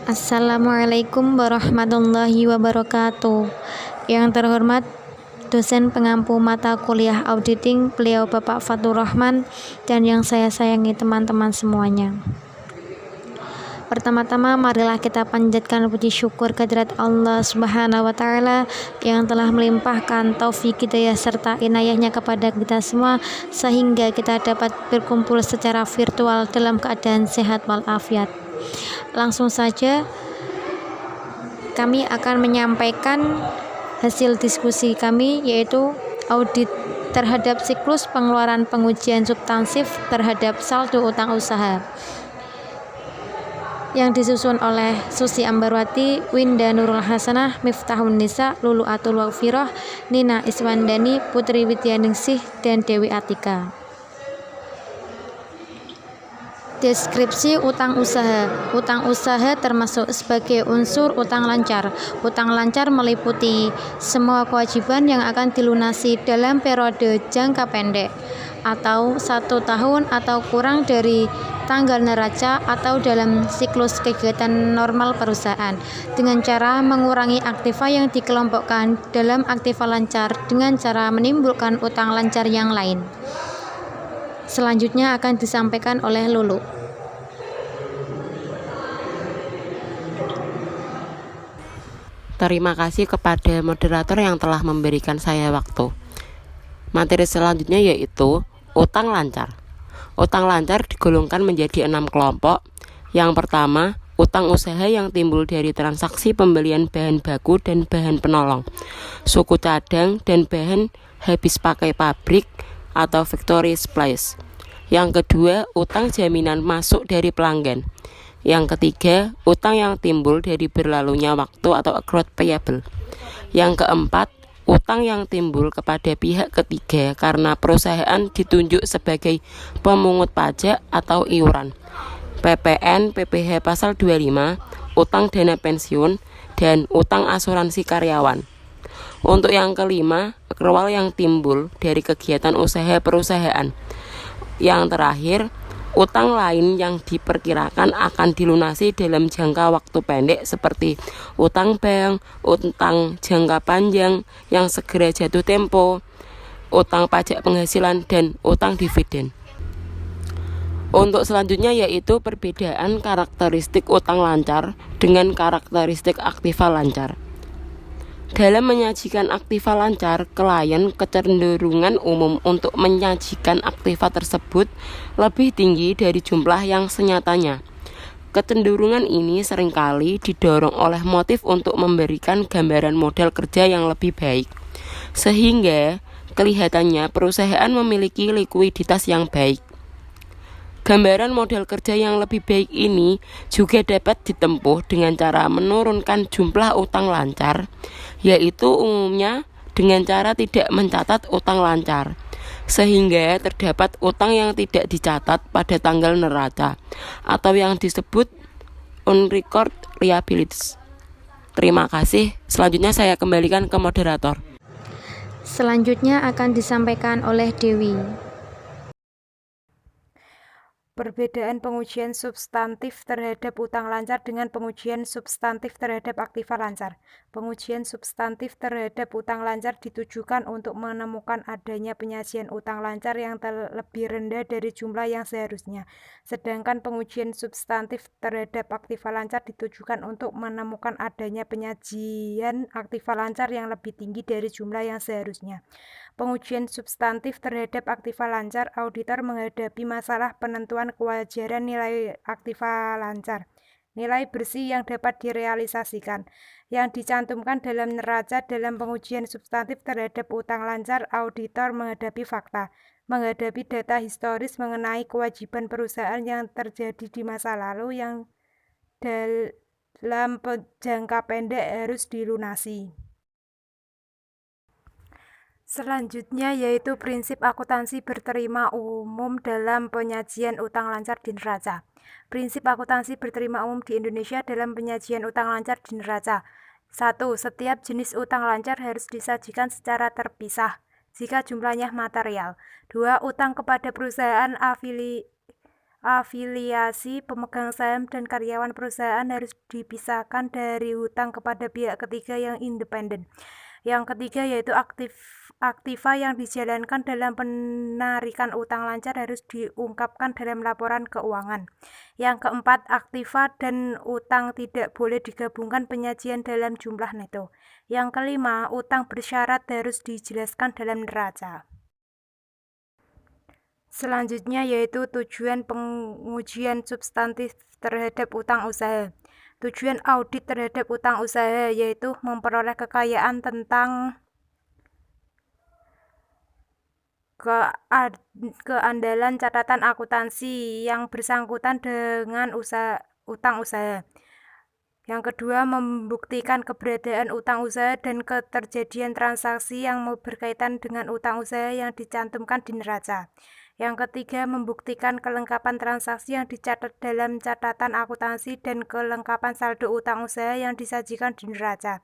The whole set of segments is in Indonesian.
Assalamualaikum warahmatullahi wabarakatuh. Yang terhormat dosen pengampu mata kuliah auditing, beliau Bapak Fatur Rahman, dan yang saya sayangi teman-teman semuanya. Pertama-tama marilah kita panjatkan puji syukur kehadirat Allah Subhanahu wa taala yang telah melimpahkan taufik hidayah serta inayahnya kepada kita semua sehingga kita dapat berkumpul secara virtual dalam keadaan sehat walafiat. Langsung saja kami akan menyampaikan hasil diskusi kami, yaitu audit terhadap siklus pengeluaran pengujian substansif terhadap saldo utang usaha, yang disusun oleh Susi Ambarwati, Winda Nurul Hasanah, Miftahun Nisa, Lulu Atul Waqfiroh, Nina Iswandani, Putri Widyaningsih, dan Dewi Atika. Deskripsi utang usaha. Utang usaha termasuk sebagai unsur utang lancar. Utang lancar meliputi semua kewajiban yang akan dilunasi dalam periode jangka pendek atau 1 tahun atau kurang dari tanggal neraca atau dalam siklus kegiatan normal perusahaan dengan cara mengurangi aktiva yang dikelompokkan dalam aktiva lancar dengan cara menimbulkan utang lancar yang lain. Selanjutnya akan disampaikan oleh Lulu. Terima kasih kepada moderator yang telah memberikan saya waktu. Materi selanjutnya yaitu utang lancar. Utang lancar digolongkan menjadi 6 kelompok. Yang pertama, utang usaha yang timbul dari transaksi pembelian bahan baku dan bahan penolong, suku cadang dan bahan habis pakai pabrik atau factory supplies. Yang kedua, utang jaminan masuk dari pelanggan. Yang ketiga, utang yang timbul dari berlalunya waktu atau accrued payable. Yang keempat, utang yang timbul kepada pihak ketiga karena perusahaan ditunjuk sebagai pemungut pajak atau iuran. PPN, PPh pasal 25, utang dana pensiun, dan utang asuransi karyawan. Untuk yang kelima, accrual yang timbul dari kegiatan usaha perusahaan. Yang terakhir, utang lain yang diperkirakan akan dilunasi dalam jangka waktu pendek seperti utang bank, utang jangka panjang yang segera jatuh tempo, utang pajak penghasilan, dan utang dividen. Untuk selanjutnya yaitu perbedaan karakteristik utang lancar dengan karakteristik aktiva lancar. Dalam menyajikan aktiva lancar, klien kecenderungan umum untuk menyajikan aktiva tersebut lebih tinggi dari jumlah yang senyatanya. Kecenderungan ini seringkali didorong oleh motif untuk memberikan gambaran modal kerja yang lebih baik, sehingga kelihatannya perusahaan memiliki likuiditas yang baik. Gambaran modal kerja yang lebih baik ini juga dapat ditempuh dengan cara menurunkan jumlah utang lancar, yaitu umumnya dengan cara tidak mencatat utang lancar, sehingga terdapat utang yang tidak dicatat pada tanggal neraca atau yang disebut on-record liabilities. Terima kasih. Selanjutnya saya kembalikan ke moderator. Selanjutnya akan disampaikan oleh Dewi. Perbedaan pengujian substantif terhadap utang lancar dengan pengujian substantif terhadap aktiva lancar. Pengujian substantif terhadap utang lancar ditujukan untuk menemukan adanya penyajian utang lancar yang lebih rendah dari jumlah yang seharusnya. Sedangkan pengujian substantif terhadap aktiva lancar ditujukan untuk menemukan adanya penyajian aktiva lancar yang lebih tinggi dari jumlah yang seharusnya. Pengujian substantif terhadap aktiva lancar, auditor menghadapi masalah penentuan kewajaran nilai aktiva lancar, nilai bersih yang dapat direalisasikan, yang dicantumkan dalam neraca. Dalam pengujian substantif terhadap utang lancar, auditor menghadapi fakta, menghadapi data historis mengenai kewajiban perusahaan yang terjadi di masa lalu yang dalam jangka pendek harus dilunasi. Selanjutnya yaitu prinsip akuntansi berterima umum dalam penyajian utang lancar di neraca. Prinsip akuntansi berterima umum di Indonesia dalam penyajian utang lancar di neraca. 1. Setiap jenis utang lancar harus disajikan secara terpisah jika jumlahnya material. 2. Utang kepada perusahaan afiliasi pemegang saham dan karyawan perusahaan harus dipisahkan dari hutang kepada pihak ketiga yang independen. Yang ketiga yaitu aktiva yang dijalankan dalam penarikan utang lancar harus diungkapkan dalam laporan keuangan. Yang keempat, aktiva dan utang tidak boleh digabungkan penyajian dalam jumlah neto. Yang kelima, utang bersyarat harus dijelaskan dalam neraca. Selanjutnya yaitu tujuan pengujian substantif terhadap utang usaha. Tujuan audit terhadap utang usaha yaitu memperoleh kekayaan tentang keandalan catatan akuntansi yang bersangkutan dengan utang usaha. Yang kedua, membuktikan keberadaan utang usaha dan keterjadian transaksi yang berkaitan dengan utang usaha yang dicantumkan di neraca. Yang ketiga, membuktikan kelengkapan transaksi yang dicatat dalam catatan akuntansi dan kelengkapan saldo utang usaha yang disajikan di neraca.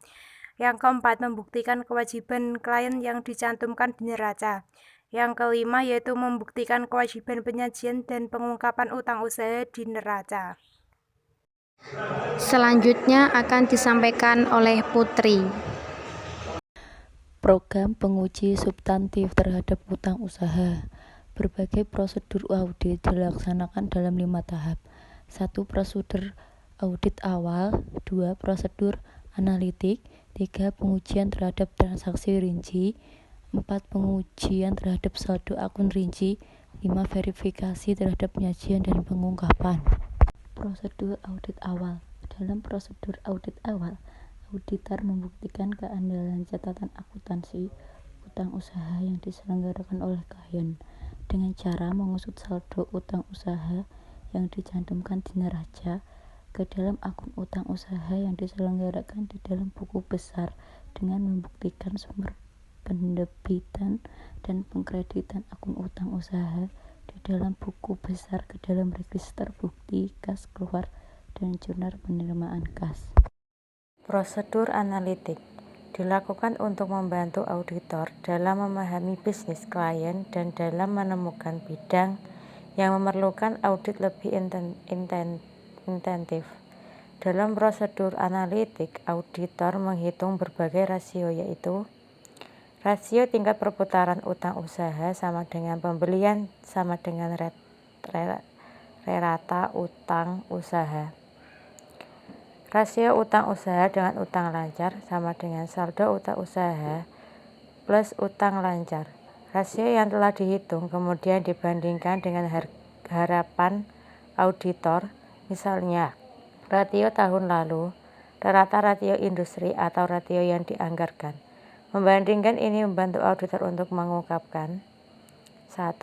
Yang keempat, membuktikan kewajiban klien yang dicantumkan di neraca. Yang kelima, yaitu membuktikan kewajiban penyajian dan pengungkapan utang usaha di neraca. Selanjutnya akan disampaikan oleh Putri. Program penguji substantif terhadap utang usaha. Berbagai prosedur audit dilaksanakan dalam 5 tahap. 1. Prosedur audit awal. 2. Prosedur analitik. 3. Pengujian terhadap transaksi rinci. 4. Pengujian terhadap saldo akun rinci. 5. Verifikasi terhadap penyajian dan pengungkapan. Prosedur audit awal. Dalam prosedur audit awal, auditor membuktikan keandalan catatan akuntansi utang usaha yang diselenggarakan oleh klien dengan cara mengusut saldo utang usaha yang dicantumkan di neraca ke dalam akun utang usaha yang diselenggarakan di dalam buku besar dengan membuktikan sumber pendebitan dan pengkreditan akun utang usaha di dalam buku besar ke dalam register bukti kas keluar dan jurnal penerimaan kas. Prosedur analitik dilakukan untuk membantu auditor dalam memahami bisnis klien dan dalam menemukan bidang yang memerlukan audit lebih intensif. Dalam prosedur analitik, auditor menghitung berbagai rasio yaitu rasio tingkat perputaran utang usaha sama dengan pembelian sama dengan rata utang usaha. Rasio utang usaha dengan utang lancar sama dengan saldo utang usaha plus utang lancar. Rasio yang telah dihitung kemudian dibandingkan dengan harapan auditor, misalnya rasio tahun lalu, rata rasio industri atau rasio yang dianggarkan. Membandingkan ini membantu auditor untuk mengungkapkan 1.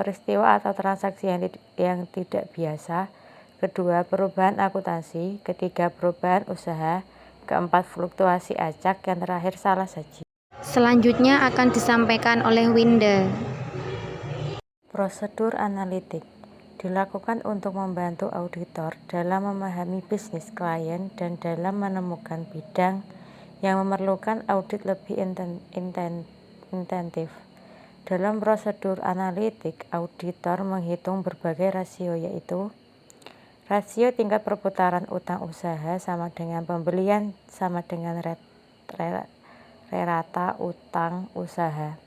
Peristiwa atau transaksi yang tidak biasa. 2. Perubahan akuntansi. 3. Perubahan usaha. 4. Fluktuasi acak. Yang terakhir salah saji. Selanjutnya akan disampaikan oleh Winda. Prosedur analitik dilakukan untuk membantu auditor dalam memahami bisnis klien dan dalam menemukan bidang yang memerlukan audit lebih intensif. Dalam prosedur analitik, auditor menghitung berbagai rasio yaitu rasio tingkat perputaran utang usaha sama dengan pembelian sama dengan rata utang usaha.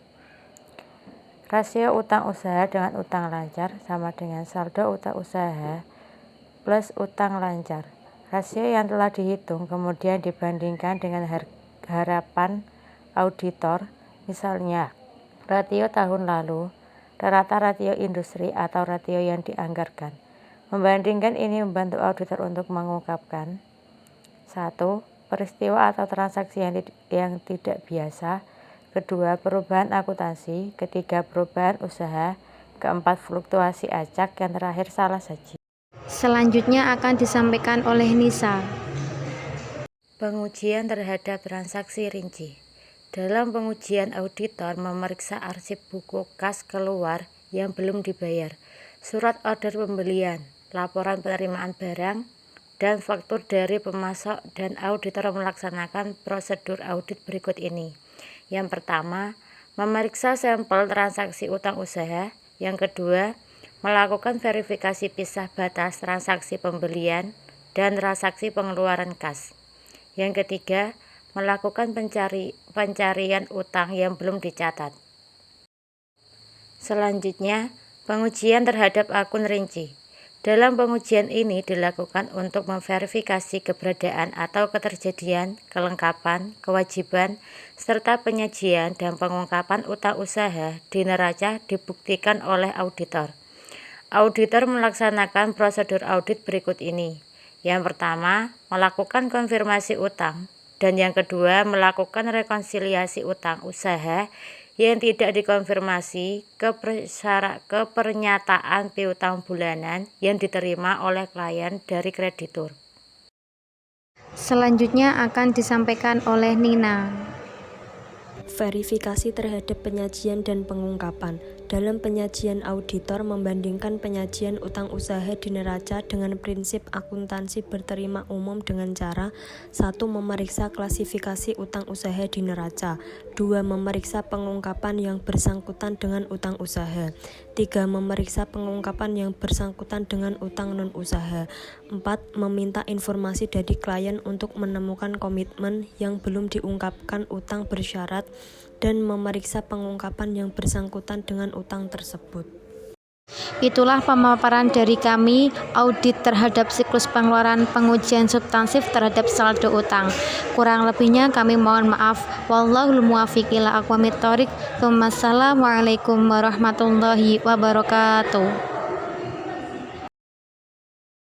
Rasio utang usaha dengan utang lancar sama dengan saldo utang usaha plus utang lancar. Rasio yang telah dihitung kemudian dibandingkan dengan harapan auditor, misalnya rasio tahun lalu, rata rasio industri atau rasio yang dianggarkan. Membandingkan ini membantu auditor untuk mengungkapkan 1. Peristiwa atau transaksi yang tidak biasa. 2. Perubahan akuntansi. 3. Perubahan usaha. 4. Fluktuasi acak. Yang terakhir salah saji. Selanjutnya akan disampaikan oleh Nisa. Pengujian terhadap transaksi rinci. Dalam pengujian, auditor memeriksa arsip buku kas keluar yang belum dibayar, surat order pembelian, laporan penerimaan barang, dan faktur dari pemasok, dan auditor melaksanakan prosedur audit berikut ini. Yang pertama, memeriksa sampel transaksi utang usaha. Yang kedua, melakukan verifikasi pisah batas transaksi pembelian dan transaksi pengeluaran kas. Yang ketiga, melakukan pencarian utang yang belum dicatat. Selanjutnya, pengujian terhadap akun rinci. Dalam pengujian ini dilakukan untuk memverifikasi keberadaan atau keterjadian, kelengkapan, kewajiban, serta penyajian dan pengungkapan utang usaha di neraca dibuktikan oleh auditor. Auditor melaksanakan prosedur audit berikut ini. Yang pertama, melakukan konfirmasi utang, dan yang kedua, melakukan rekonsiliasi utang usaha yang tidak dikonfirmasi ke pernyataan piutang bulanan yang diterima oleh klien dari kreditur. Selanjutnya akan disampaikan oleh Nina. Verifikasi terhadap penyajian dan pengungkapan. Dalam penyajian, auditor membandingkan penyajian utang usaha di neraca dengan prinsip akuntansi berterima umum dengan cara 1. Memeriksa klasifikasi utang usaha di neraca, 2. Memeriksa pengungkapan yang bersangkutan dengan utang usaha, 3. Memeriksa pengungkapan yang bersangkutan dengan utang non-usaha, 4. Meminta informasi dari klien untuk menemukan komitmen yang belum diungkapkan utang bersyarat dan memeriksa pengungkapan yang bersangkutan dengan utang tersebut. Itulah pemaparan dari kami audit terhadap siklus pengeluaran pengujian substansif terhadap saldo utang. Kurang lebihnya kami mohon maaf. Wallahul muwaffiq ila aqwamit thoriq. Wassalamualaikum warahmatullahi wabarakatuh.